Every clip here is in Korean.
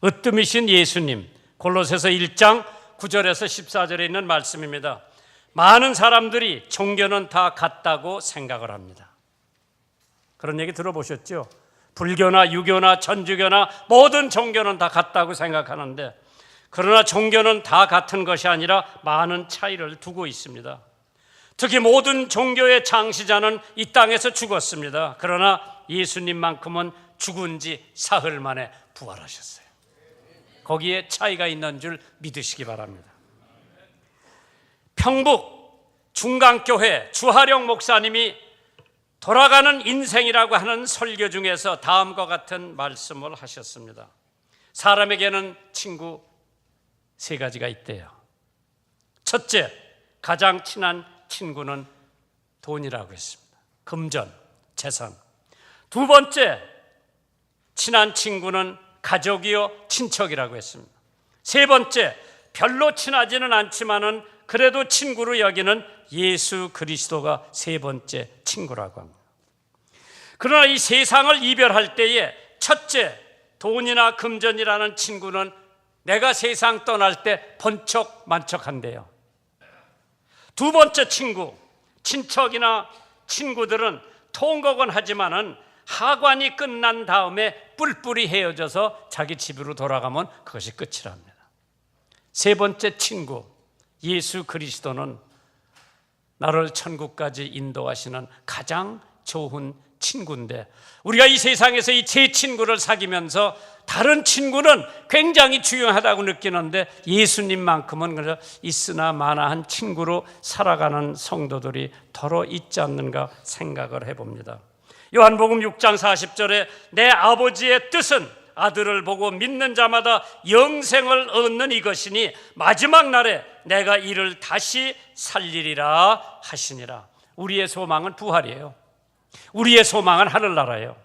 으뜸이신 예수님, 골로새서 1장 9절에서 14절에 있는 말씀입니다. 많은 사람들이 종교는 다 같다고 생각을 합니다. 그런 얘기 들어보셨죠? 불교나 유교나 천주교나 모든 종교는 다 같다고 생각하는데, 그러나 종교는 다 같은 것이 아니라 많은 차이를 두고 있습니다. 특히 모든 종교의 창시자는 이 땅에서 죽었습니다. 그러나 예수님만큼은 죽은 지 사흘 만에 부활하셨어요. 거기에 차이가 있는 줄 믿으시기 바랍니다. 평북 중강교회 주하령 목사님이 돌아가는 인생이라고 하는 설교 중에서 다음과 같은 말씀을 하셨습니다. 사람에게는 친구 세 가지가 있대요. 첫째, 가장 친한 친구는 돈이라고 했습니다. 금전, 재산. 두 번째, 친한 친구는 가족이요 친척이라고 했습니다. 세 번째, 별로 친하지는 않지만은 그래도 친구로 여기는 예수 그리스도가 세 번째 친구라고 합니다. 그러나 이 세상을 이별할 때에 첫째, 돈이나 금전이라는 친구는 내가 세상 떠날 때 번쩍만쩍한대요. 두 번째 친구, 친척이나 친구들은 통곡은 하지만은 하관이 끝난 다음에 뿔뿔이 헤어져서 자기 집으로 돌아가면 그것이 끝이랍니다. 세 번째 친구, 예수 그리스도는 나를 천국까지 인도하시는 가장 좋은 친구인데, 우리가 이 세상에서 이 세 친구를 사귀면서 다른 친구는 굉장히 중요하다고 느끼는데 예수님만큼은 그저 있으나 마나한 친구로 살아가는 성도들이 더러 있지 않는가 생각을 해봅니다. 요한복음 6장 40절에 내 아버지의 뜻은 아들을 보고 믿는 자마다 영생을 얻는 이것이니 마지막 날에 내가 이를 다시 살리리라 하시니라. 우리의 소망은 부활이에요. 우리의 소망은 하늘나라예요.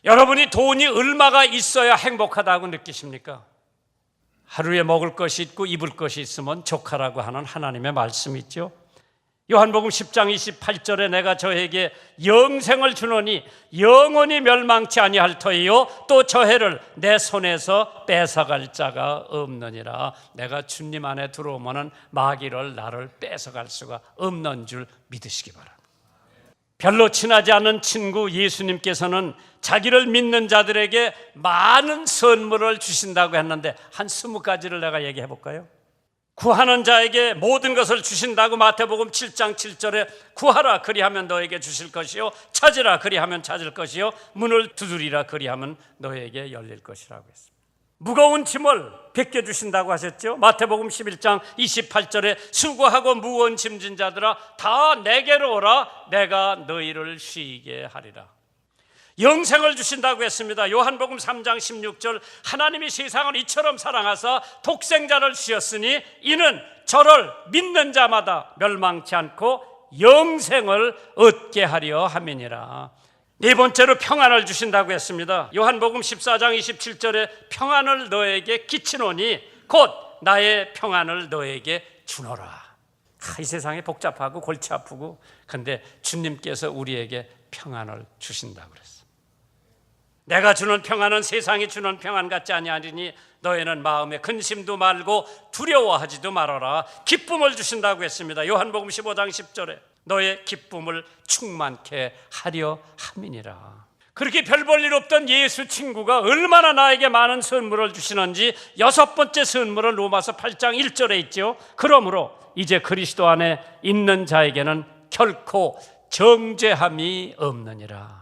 여러분이 돈이 얼마가 있어야 행복하다고 느끼십니까? 하루에 먹을 것이 있고 입을 것이 있으면 족하라고 하는 하나님의 말씀이 있죠. 요한복음 10장 28절에 내가 저에게 영생을 주노니 영원히 멸망치 아니할 터이요 또 저 해를 내 손에서 뺏어갈 자가 없느니라. 내가 주님 안에 들어오면 마귀를 나를 뺏어갈 수가 없는 줄 믿으시기 바랍니다. 별로 친하지 않은 친구 예수님께서는 자기를 믿는 자들에게 많은 선물을 주신다고 했는데 한 20가지를 내가 얘기해 볼까요? 구하는 자에게 모든 것을 주신다고 마태복음 7장 7절에 구하라 그리하면 너에게 주실 것이요 찾으라 그리하면 찾을 것이요 문을 두드리라 그리하면 너에게 열릴 것이라고 했습니다. 무거운 짐을 벗겨주신다고 하셨죠. 마태복음 11장 28절에 수고하고 무거운 짐진 자들아 다 내게로 오라 내가 너희를 쉬게 하리라. 영생을 주신다고 했습니다. 요한복음 3장 16절 하나님이 세상을 이처럼 사랑하사 독생자를 주셨으니 이는 저를 믿는 자마다 멸망치 않고 영생을 얻게 하려 함이니라. 네 번째로 평안을 주신다고 했습니다. 요한복음 14장 27절에 평안을 너에게 끼치노니 곧 나의 평안을 너에게 주노라. 이 세상이 복잡하고 골치 아프고 근데 주님께서 우리에게 평안을 주신다고 그랬어요. 내가 주는 평안은 세상이 주는 평안 같지 아니하리니 너희는 마음에 근심도 말고 두려워하지도 말아라. 기쁨을 주신다고 했습니다. 요한복음 15장 10절에 너의 기쁨을 충만케 하려 함이니라. 그렇게 별 볼 일 없던 예수 친구가 얼마나 나에게 많은 선물을 주시는지 여섯 번째 선물은 로마서 8장 1절에 있죠. 그러므로 이제 그리스도 안에 있는 자에게는 결코 정죄함이 없느니라.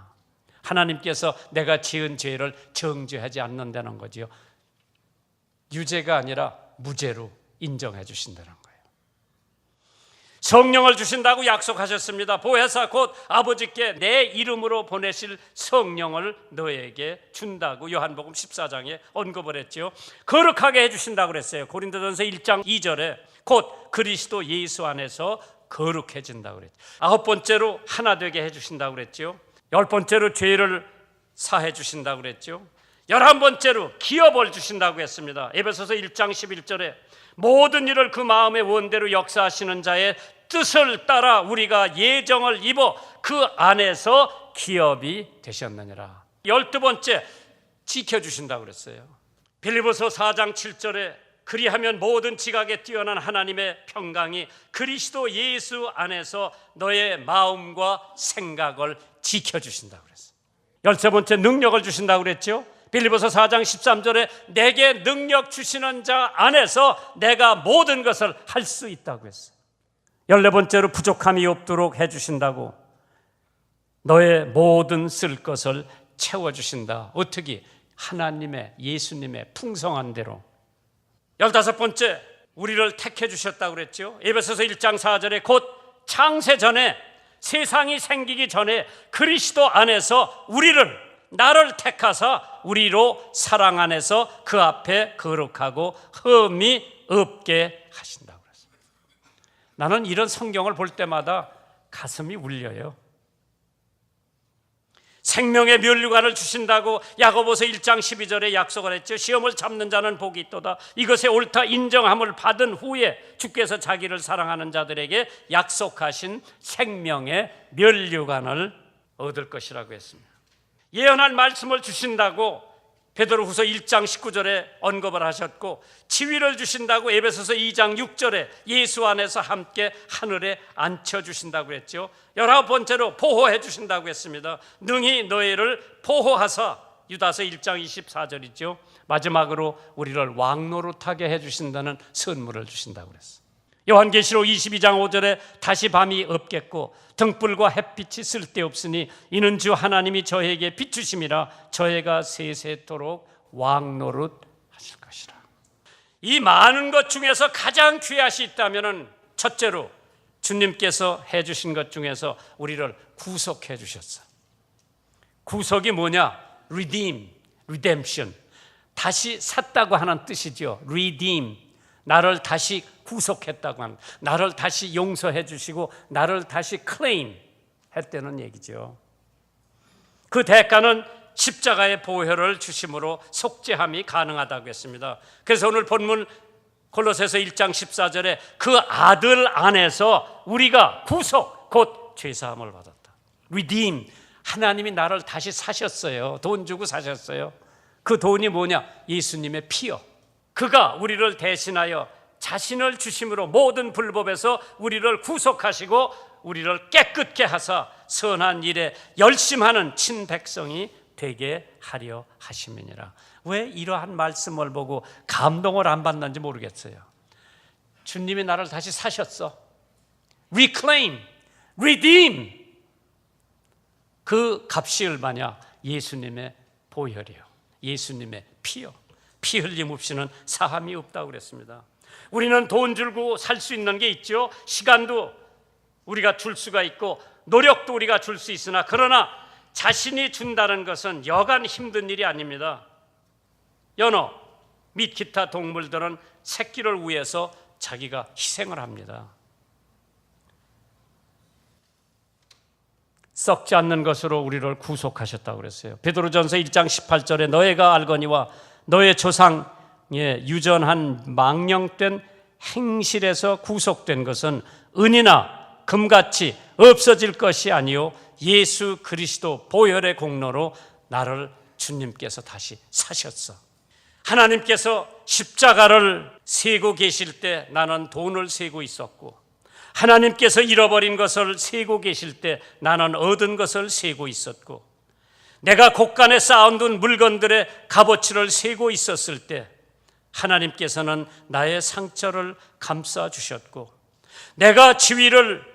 하나님께서 내가 지은 죄를 정죄하지 않는다는 거지요. 유죄가 아니라 무죄로 인정해 주신다는 거예요. 성령을 주신다고 약속하셨습니다. 보혜사 곧 아버지께 내 이름으로 보내실 성령을 너에게 준다고 요한복음 14장에 언급을 했죠. 거룩하게 해주신다고 그랬어요. 고린도전서 1장 2절에 곧 그리스도 예수 안에서 거룩해진다고 그랬죠. 아홉 번째로 하나 되게 해주신다고 그랬죠. 열 번째로 죄를 사해 주신다고 그랬죠. 11번째로 기업을 주신다고 했습니다. 에베소서 1장 11절에 모든 일을 그 마음의 원대로 역사하시는 자의 뜻을 따라 우리가 예정을 입어 그 안에서 기업이 되셨느니라. 12번째 지켜주신다고 그랬어요. 빌립보서 4장 7절에 그리하면 모든 지각에 뛰어난 하나님의 평강이 그리스도 예수 안에서 너의 마음과 생각을 지켜주신다고 그랬어요. 13번째 능력을 주신다고 그랬죠. 빌립보서 4장 13절에 내게 능력 주시는 자 안에서 내가 모든 것을 할 수 있다고 했어요. 14번째로 부족함이 없도록 해주신다고, 너의 모든 쓸 것을 채워주신다. 어떻게? 하나님의, 예수님의 풍성한 대로. 15번째, 우리를 택해 주셨다고 그랬죠. 에베소서 1장 4절에 곧 창세 전에, 세상이 생기기 전에 그리스도 안에서 나를 택하사 우리로 사랑 안에서 그 앞에 거룩하고 흠이 없게 하신다고 그랬어요. 나는 이런 성경을 볼 때마다 가슴이 울려요. 생명의 면류관을 주신다고 야고보서 1장 12절에 약속을 했죠. 시험을 참는 자는 복이 있도다. 이것에 옳다 인정함을 받은 후에 주께서 자기를 사랑하는 자들에게 약속하신 생명의 면류관을 얻을 것이라고 했습니다. 예언할 말씀을 주신다고 베드로후서 1장 19절에 언급을 하셨고, 지위를 주신다고 에베소서 2장 6절에 예수 안에서 함께 하늘에 앉혀주신다고 했죠. 19번째로 보호해 주신다고 했습니다. 능히 너희를 보호하사, 유다서 1장 24절이죠. 마지막으로 우리를 왕노릇하게 해주신다는 선물을 주신다고 그랬어요. 요한계시록 22장 5절에 다시 밤이 없겠고 등불과 햇빛이 쓸데없으니 이는 주 하나님이 저에게 비추심이라 저희가 세세토록 왕노릇 하실 것이라. 이 많은 것 중에서 가장 귀하시 있다면 첫째로 주님께서 해주신 것 중에서 우리를 구속해 주셨어요. 구속이 뭐냐? redemption, 다시 샀다고 하는 뜻이죠. redeem, 나를 다시 구속했다고 하는, 나를 다시 용서해 주시고 나를 다시 claim 했다는 얘기죠. 그 대가는 십자가의 보혈을 주심으로 속죄함이 가능하다고 했습니다. 그래서 오늘 본문 골로새서 1장 14절에 그 아들 안에서 우리가 구속, 곧 죄사함을 받았다. redeem, 하나님이 나를 다시 사셨어요. 돈 주고 사셨어요. 그 돈이 뭐냐? 예수님의 피요. 그가 우리를 대신하여 자신을 주심으로 모든 불법에서 우리를 구속하시고 우리를 깨끗게 하사 선한 일에 열심하는 친백성이 되게 하려 하심이니라. 왜 이러한 말씀을 보고 감동을 안 받는지 모르겠어요. 주님이 나를 다시 사셨어. reclaim, redeem. 그 값이 얼마냐? 예수님의 보혈이요, 예수님의 피요. 피 흘림 없이는 사함이 없다고 그랬습니다. 우리는 돈 주고 살 수 있는 게 있죠. 시간도 우리가 줄 수가 있고 노력도 우리가 줄 수 있으나, 그러나 자신이 준다는 것은 여간 힘든 일이 아닙니다. 연어 및 기타 동물들은 새끼를 위해서 자기가 희생을 합니다. 썩지 않는 것으로 우리를 구속하셨다고 그랬어요. 베드로전서 1장 18절에 너희가 알거니와 너의 조상의 유전한 망령된 행실에서 구속된 것은 은이나 금같이 없어질 것이 아니요 예수 그리스도 보혈의 공로로 나를 주님께서 다시 사셨어. 하나님께서 십자가를 세고 계실 때 나는 돈을 세고 있었고, 하나님께서 잃어버린 것을 세고 계실 때 나는 얻은 것을 세고 있었고, 내가 곳간에 쌓아둔 물건들의 값어치를 세고 있었을 때 하나님께서는 나의 상처를 감싸 주셨고, 내가 지위를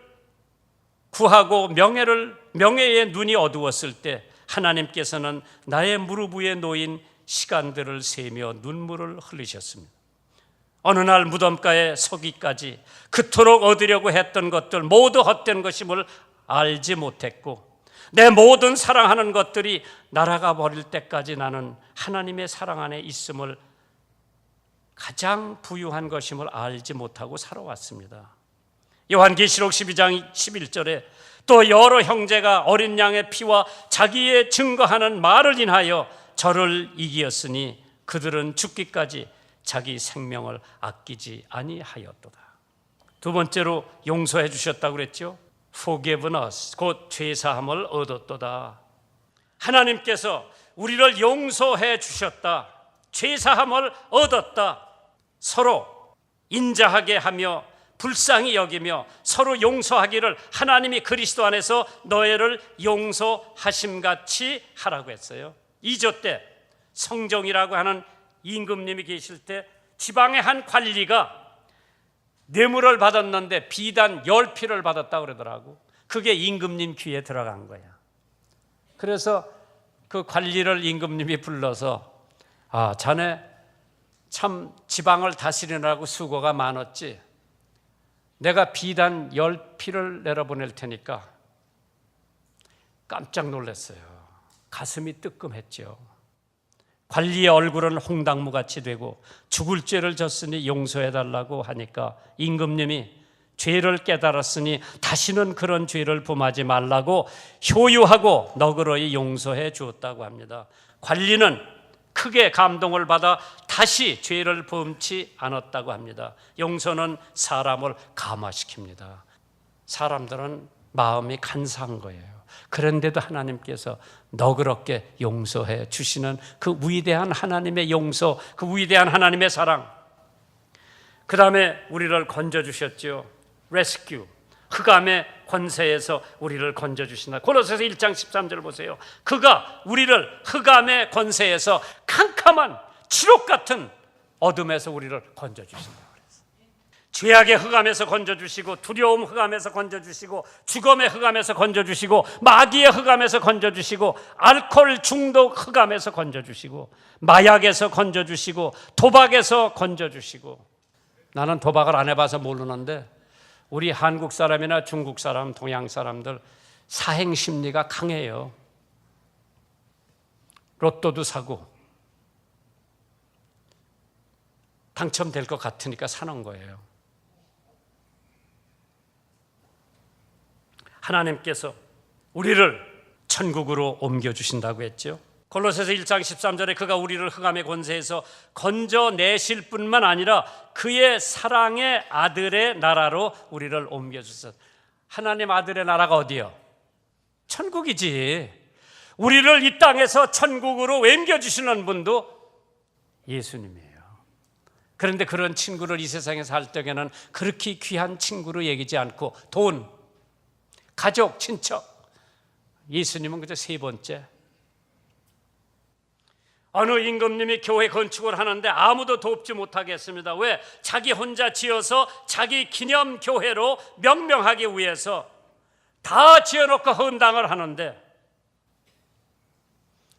구하고 명예의 눈이 어두웠을 때 하나님께서는 나의 무릎 위에 놓인 시간들을 세며 눈물을 흘리셨습니다. 어느 날 무덤가에 서기까지 그토록 얻으려고 했던 것들 모두 헛된 것임을 알지 못했고, 내 모든 사랑하는 것들이 날아가 버릴 때까지 나는 하나님의 사랑 안에 있음을, 가장 부유한 것임을 알지 못하고 살아왔습니다. 요한계시록 12장 11절에 또 여러 형제가 어린 양의 피와 자기의 증거하는 말을 인하여 저를 이기었으니 그들은 죽기까지 자기 생명을 아끼지 아니하였도다. 두 번째로 용서해 주셨다고 그랬죠. Forgiven us, 곧 죄사함을 얻었도다. 하나님께서 우리를 용서해 주셨다. 죄사함을 얻었다. 서로 인자하게 하며 불쌍히 여기며 서로 용서하기를 하나님이 그리스도 안에서 너희를 용서하심같이 하라고 했어요. 2조 때 성정이라고 하는 임금님이 계실 때 지방의 한 관리가 뇌물을 받았는데 비단 10피를 받았다고 그러더라고. 그게 임금님 귀에 들어간 거야. 그래서 그 관리를 임금님이 불러서 자네 참 지방을 다스리느라고 수고가 많았지. 내가 비단 10피를 내려보낼 테니까. 깜짝 놀랐어요. 가슴이 뜨끔했죠. 관리의 얼굴은 홍당무같이 되고 죽을 죄를 졌으니 용서해달라고 하니까 임금님이 죄를 깨달았으니 다시는 그런 죄를 범하지 말라고 효유하고 너그러이 용서해 주었다고 합니다. 관리는 크게 감동을 받아 다시 죄를 범치 않았다고 합니다. 용서는 사람을 감화시킵니다. 사람들은 마음이 간사한 거예요. 그런데도 하나님께서 너그럽게 용서해 주시는 그 위대한 하나님의 용서, 그 위대한 하나님의 사랑. 그 다음에 우리를 건져주셨죠. 레스큐, 흑암의 권세에서 우리를 건져주신다. 골로새서 1장 13절 보세요. 그가 우리를 흑암의 권세에서 캄캄한 지옥 같은 어둠에서 우리를 건져주신다. 죄악의 흑암에서 건져주시고 두려움 흑암에서 건져주시고 죽음의 흑암에서 건져주시고 마귀의 흑암에서 건져주시고 알코올 중독 흑암에서 건져주시고 마약에서 건져주시고 도박에서 건져주시고. 나는 도박을 안 해봐서 모르는데 우리 한국 사람이나 중국 사람, 동양 사람들 사행 심리가 강해요. 로또도 사고 당첨될 것 같으니까 사는 거예요. 하나님께서 우리를 천국으로 옮겨주신다고 했죠. 골로새서 1장 13절에 그가 우리를 흑암의 권세에서 건져내실 뿐만 아니라 그의 사랑의 아들의 나라로 우리를 옮겨주셨어요. 하나님 아들의 나라가 어디요? 천국이지. 우리를 이 땅에서 천국으로 옮겨주시는 분도 예수님이에요. 그런데 그런 친구를 이 세상에 살 때에는 그렇게 귀한 친구로 여기지 않고 돈, 가족, 친척. 예수님은 그저 세 번째. 어느 임금님이 교회 건축을 하는데 아무도 돕지 못하게 했습니다. 왜? 자기 혼자 지어서 자기 기념 교회로 명명하기 위해서 다 지어놓고 헌당을 하는데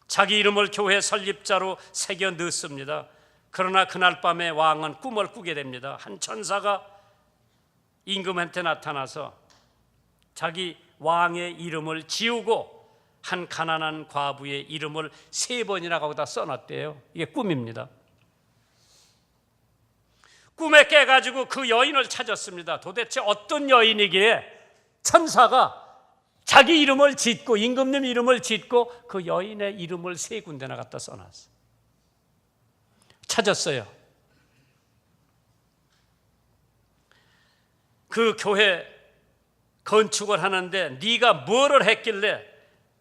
자기 이름을 교회 설립자로 새겨 넣습니다. 그러나 그날 밤에 왕은 꿈을 꾸게 됩니다. 한 천사가 임금한테 나타나서 자기 왕의 이름을 지우고 한 가난한 과부의 이름을 3번이나 거기다 써놨대요. 이게 꿈입니다. 꿈에 깨가지고 그 여인을 찾았습니다. 도대체 어떤 여인이기에 천사가 자기 이름을 짓고 임금님 이름을 짓고 그 여인의 이름을 3군데나 갖다 써놨어요. 찾았어요. 그 교회 건축을 하는데 네가 뭐를 했길래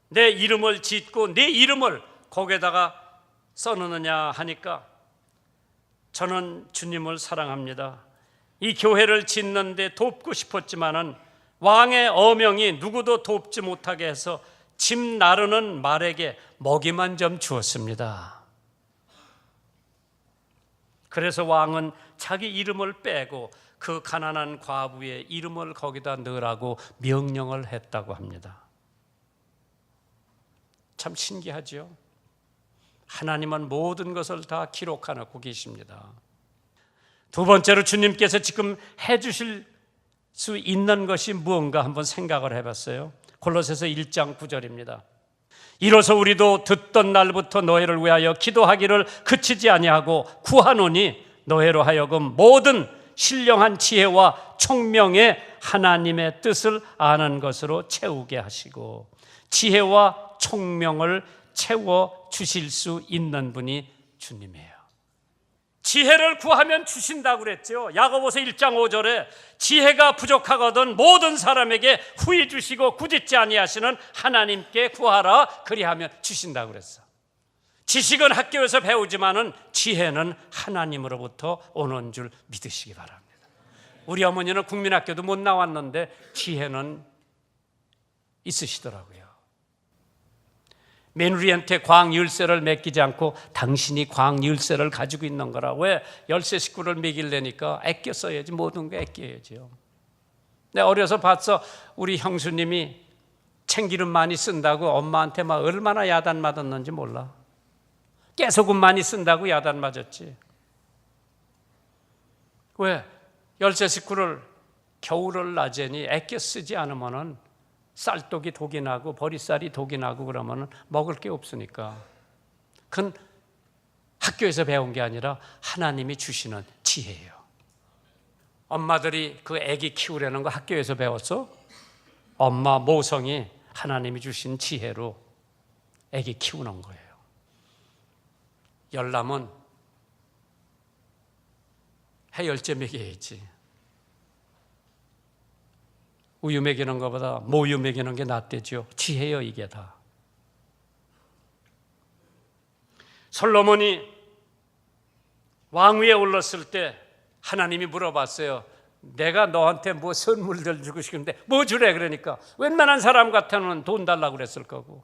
내 이름을 짓고 내 이름을 거기에다가 써놓느냐 하니까 저는 주님을 사랑합니다. 이 교회를 짓는데 돕고 싶었지만은 왕의 어명이 누구도 돕지 못하게 해서 집 나르는 말에게 먹이만 좀 주었습니다. 그래서 왕은 자기 이름을 빼고 그 가난한 과부의 이름을 거기다 넣으라고 명령을 했다고 합니다. 참 신기하죠? 하나님은 모든 것을 다 기록해놓고 계십니다. 두 번째로 주님께서 지금 해주실 수 있는 것이 무언가 한번 생각을 해봤어요. 골로새서 1장 9절입니다. 이로써 우리도 듣던 날부터 너희를 위하여 기도하기를 그치지 아니하고 구하노니 너희로 하여금 모든 신령한 지혜와 총명의 하나님의 뜻을 아는 것으로 채우게 하시고 지혜와 총명을 채워 주실 수 있는 분이 주님이에요. 지혜를 구하면 주신다고 그랬죠. 야고보서 1장 5절에 지혜가 부족하거든 모든 사람에게 후히 주시고 꾸짖지 아니하시는 하나님께 구하라 그리하면 주신다고 그랬어. 지식은 학교에서 배우지만은 지혜는 하나님으로부터 오는 줄 믿으시기 바랍니다. 우리 어머니는 국민학교도 못 나왔는데 지혜는 있으시더라고요. 며느리한테 광열쇠를 맡기지 않고 당신이 광열쇠를 가지고 있는 거라. 왜? 열쇠 식구를 먹이려니까 아껴 써야지. 모든 거 아껴야죠. 내가 어려서 봤어. 우리 형수님이 참기름 많이 쓴다고 엄마한테 막 얼마나 야단 맞았는지 몰라. 깨소금 많이 쓴다고 야단 맞았지. 왜? 열쇠 식구를 겨울을 낮에니 아껴 쓰지 않으면은 쌀독이 독이 나고 보리쌀이 독이 나고 그러면 먹을 게 없으니까. 그건 학교에서 배운 게 아니라 하나님이 주시는 지혜예요. 엄마들이 그 아기 키우려는 거 학교에서 배웠어? 엄마 모성이 하나님이 주신 지혜로 아기 키우는 거예요. 열나면 해열제 먹여야지. 우유 먹이는 것보다 모유 먹이는 게 낫대죠. 지혜요 이게 다. 솔로몬이 왕위에 올랐을 때 하나님이 물어봤어요. 내가 너한테 뭐 선물들 주고 싶은데 뭐 주래? 그러니까 웬만한 사람 같으면 돈 달라고 그랬을 거고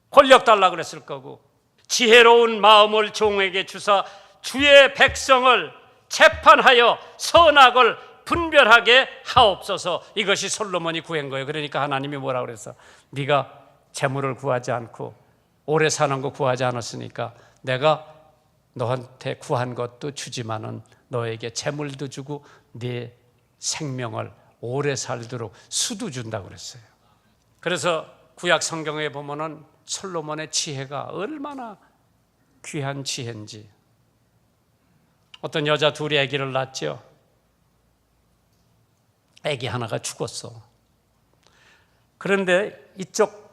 권력 달라고 그랬을 거고 지혜로운 마음을 종에게 주사 주의 백성을 재판하여 선악을 분별하게 하옵소서. 이것이 솔로몬이 구한 거예요. 그러니까 하나님이 뭐라고 그랬어? 네가 재물을 구하지 않고 오래 사는 거 구하지 않았으니까 내가 너한테 구한 것도 주지만은 너에게 재물도 주고 네 생명을 오래 살도록 수도 준다고 그랬어요. 그래서 구약 성경에 보면은 솔로몬의 지혜가 얼마나 귀한 지혜인지. 어떤 여자 둘이 아기를 낳았죠. 아기 하나가 죽었어. 그런데 이쪽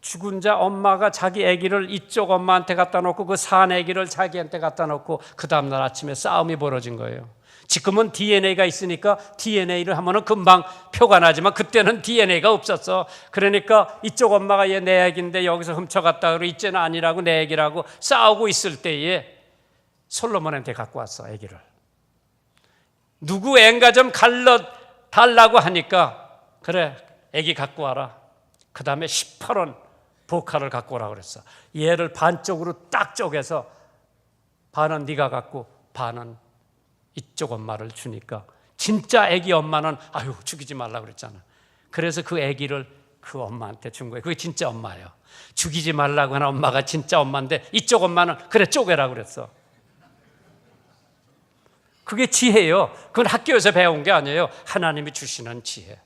죽은 자 엄마가 자기 아기를 이쪽 엄마한테 갖다 놓고 그 산 아기를 자기한테 갖다 놓고 그 다음날 아침에 싸움이 벌어진 거예요. 지금은 DNA가 있으니까 DNA를 하면은 금방 표가 나지만 그때는 DNA가 없었어. 그러니까 이쪽 엄마가 얘 내 아기인데 여기서 훔쳐갔다 그러고 이제는 아니라고 내 아기라고 싸우고 있을 때에 솔로몬한테 갖고 왔어. 아기를. 누구 애인가 좀 갈러 달라고 하니까 그래 아기 갖고 와라. 그 다음에 18원 보카를 갖고 오라고 그랬어. 얘를 반쪽으로 딱 쪼개서 반은 네가 갖고 반은 이쪽 엄마를 주니까 진짜 아기 엄마는 아유 죽이지 말라고 그랬잖아. 그래서 그 아기를 그 엄마한테 준 거예요. 그게 진짜 엄마예요. 죽이지 말라고 하는 엄마가 진짜 엄마인데 이쪽 엄마는 그래 쪼개라고 그랬어. 그게 지혜예요. 그건 학교에서 배운 게 아니에요. 하나님이 주시는 지혜.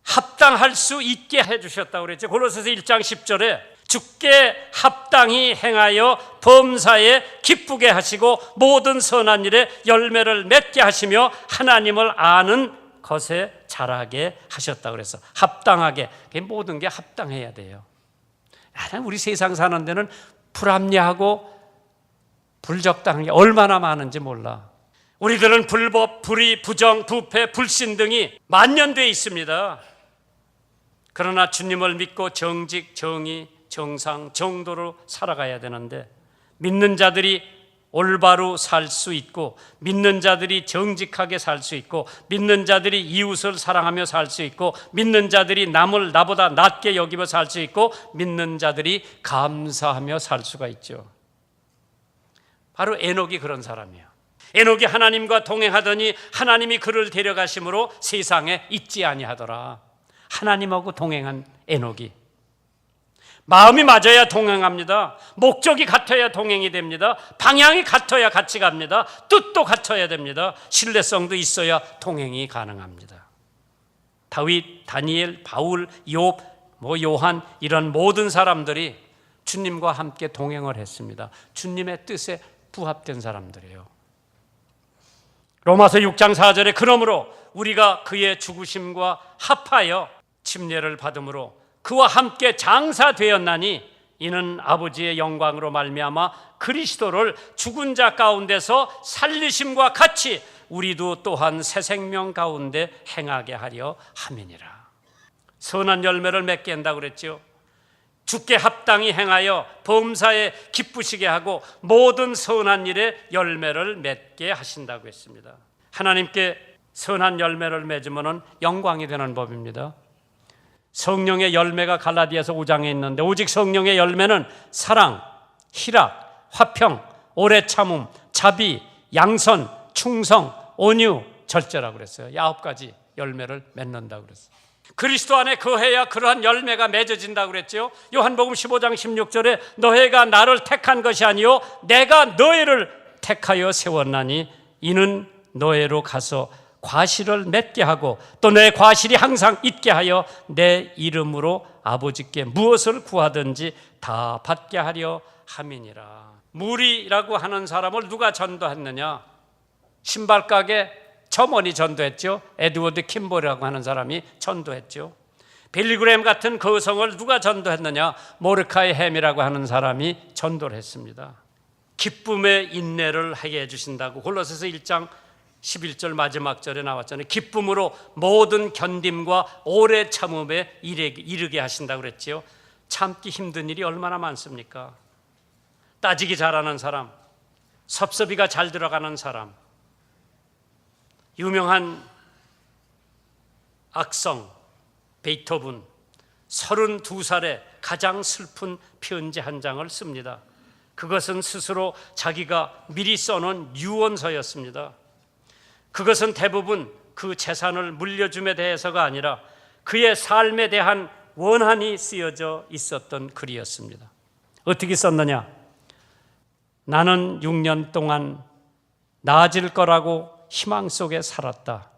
합당할 수 있게 해주셨다고 그랬죠. 골로새서 1장 10절에 주께 합당히 행하여 범사에 기쁘게 하시고 모든 선한 일에 열매를 맺게 하시며 하나님을 아는 것에 자라게 하셨다고 그랬어. 합당하게. 모든 게 합당해야 돼요. 우리 세상 사는 데는 불합리하고 불적당한 게 얼마나 많은지 몰라. 우리들은 불법, 불의, 부정, 부패, 불신 등이 만연되어 있습니다. 그러나 주님을 믿고 정직, 정의, 정상, 정도로 살아가야 되는데 믿는 자들이 올바로 살 수 있고 믿는 자들이 정직하게 살 수 있고 믿는 자들이 이웃을 사랑하며 살 수 있고 믿는 자들이 남을 나보다 낮게 여기며 살 수 있고 믿는 자들이 감사하며 살 수가 있죠. 바로 에녹이 그런 사람이에요. 에녹이 하나님과 동행하더니 하나님이 그를 데려가심으로 세상에 있지 아니하더라. 하나님하고 동행한 에녹이 마음이 맞아야 동행합니다. 목적이 같아야 동행이 됩니다. 방향이 같아야 같이 갑니다. 뜻도 같아야 됩니다. 신뢰성도 있어야 동행이 가능합니다. 다윗, 다니엘, 바울, 욥, 요한 이런 모든 사람들이 주님과 함께 동행을 했습니다. 주님의 뜻에 부합된 사람들이에요. 로마서 6장 4절에 그러므로 우리가 그의 죽으심과 합하여 침례를 받음으로 그와 함께 장사되었나니 이는 아버지의 영광으로 말미암아 그리스도를 죽은 자 가운데서 살리심과 같이 우리도 또한 새 생명 가운데 행하게 하려 함이니라. 선한 열매를 맺게 한다고 그랬죠. 주께 합당히 행하여 범사에 기쁘시게 하고 모든 선한 일에 열매를 맺게 하신다고 했습니다. 하나님께 선한 열매를 맺으면 영광이 되는 법입니다. 성령의 열매가 갈라디아서 5장에 있는데 오직 성령의 열매는 사랑, 희락, 화평, 오래 참음, 자비, 양선, 충성, 온유, 절제라고 그랬어요. 9가지 열매를 맺는다고 그랬어요. 그리스도 안에 거해야 그러한 열매가 맺어진다고 그랬죠. 요한복음 15장 16절에 너희가 나를 택한 것이 아니요 내가 너희를 택하여 세웠나니 이는 너희로 가서 과실을 맺게 하고 또 내 과실이 항상 있게 하여 내 이름으로 아버지께 무엇을 구하든지 다 받게 하려 함이니라. 무리라고 하는 사람을 누가 전도했느냐? 신발가게 점원이 전도했죠. 에드워드 킴볼이라고 하는 사람이 전도했죠. 빌리그램 같은 거성을 누가 전도했느냐? 모르카이 햄이라고 하는 사람이 전도를 했습니다. 기쁨의 인내를 하게 해주신다고 골로새서 1장 11절 마지막 절에 나왔잖아요. 기쁨으로 모든 견딤과 오래 참음에 이르게 하신다고 그랬지요. 참기 힘든 일이 얼마나 많습니까? 따지기 잘하는 사람, 섭섭이가 잘 들어가는 사람, 유명한 악성 베이토븐 32살에 가장 슬픈 편지 한 장을 씁니다. 그것은 스스로 자기가 미리 써놓은 유언서였습니다. 그것은 대부분 그 재산을 물려줌에 대해서가 아니라 그의 삶에 대한 원한이 쓰여져 있었던 글이었습니다. 어떻게 썼느냐? 나는 6년 동안 나아질 거라고 희망 속에 살았다.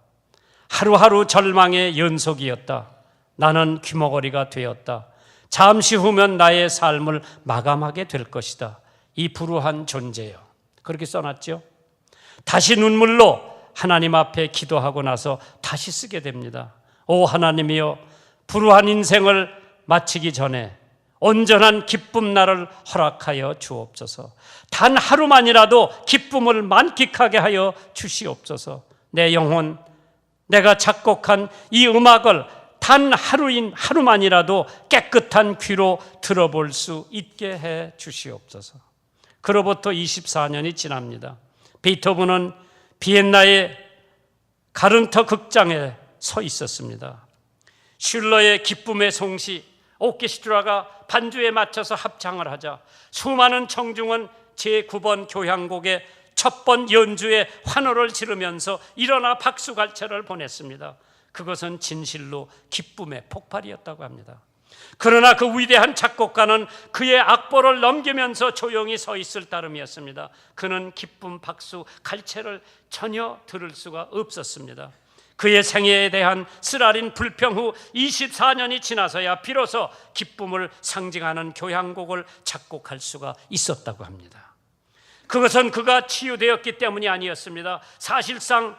하루하루 절망의 연속이었다. 나는 귀머거리가 되었다. 잠시 후면 나의 삶을 마감하게 될 것이다. 이 불우한 존재여. 그렇게 써놨죠. 다시 눈물로 하나님 앞에 기도하고 나서 다시 쓰게 됩니다. 오 하나님이여, 불우한 인생을 마치기 전에 온전한 기쁨 날을 허락하여 주옵소서. 단 하루만이라도 기쁨을 만끽하게 하여 주시옵소서. 내 영혼, 내가 작곡한 이 음악을 단 하루만이라도 깨끗한 귀로 들어볼 수 있게 해 주시옵소서. 그로부터 24년이 지납니다. 베토벤은 비엔나의 가른터 극장에 서 있었습니다. 슐러의 기쁨의 송시, 오케스트라가 반주에 맞춰서 합창을 하자 수많은 청중은 제9번 교향곡의 첫 번 연주에 환호를 지르면서 일어나 박수갈채를 보냈습니다. 그것은 진실로 기쁨의 폭발이었다고 합니다. 그러나 그 위대한 작곡가는 그의 악보를 넘기면서 조용히 서 있을 따름이었습니다. 그는 기쁨, 박수, 갈채를 전혀 들을 수가 없었습니다. 그의 생애에 대한 쓰라린 불평 후 24년이 지나서야 비로소 기쁨을 상징하는 교향곡을 작곡할 수가 있었다고 합니다. 그것은 그가 치유되었기 때문이 아니었습니다. 사실상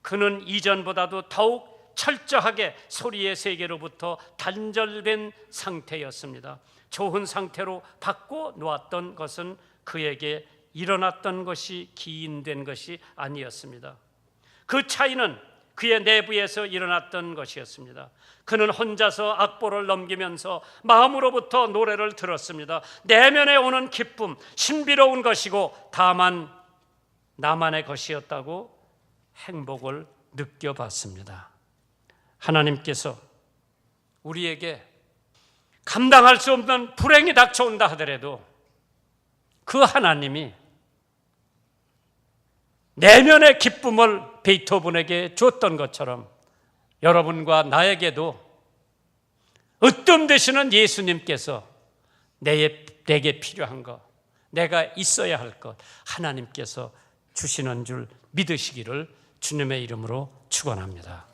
그는 이전보다도 더욱 철저하게 소리의 세계로부터 단절된 상태였습니다. 좋은 상태로 바꿔 놓았던 것은 그에게 일어났던 것이 기인된 것이 아니었습니다. 그 차이는 그의 내부에서 일어났던 것이었습니다. 그는 혼자서 악보를 넘기면서 마음으로부터 노래를 들었습니다. 내면에 오는 기쁨, 신비로운 것이고 다만 나만의 것이었다고 행복을 느껴봤습니다. 하나님께서 우리에게 감당할 수 없는 불행이 닥쳐온다 하더라도 그 하나님이 내면의 기쁨을 베토벤에게 줬던 것처럼 여러분과 나에게도 으뜸 되시는 예수님께서 내게 필요한 것, 내가 있어야 할 것 하나님께서 주시는 줄 믿으시기를 주님의 이름으로 축원합니다.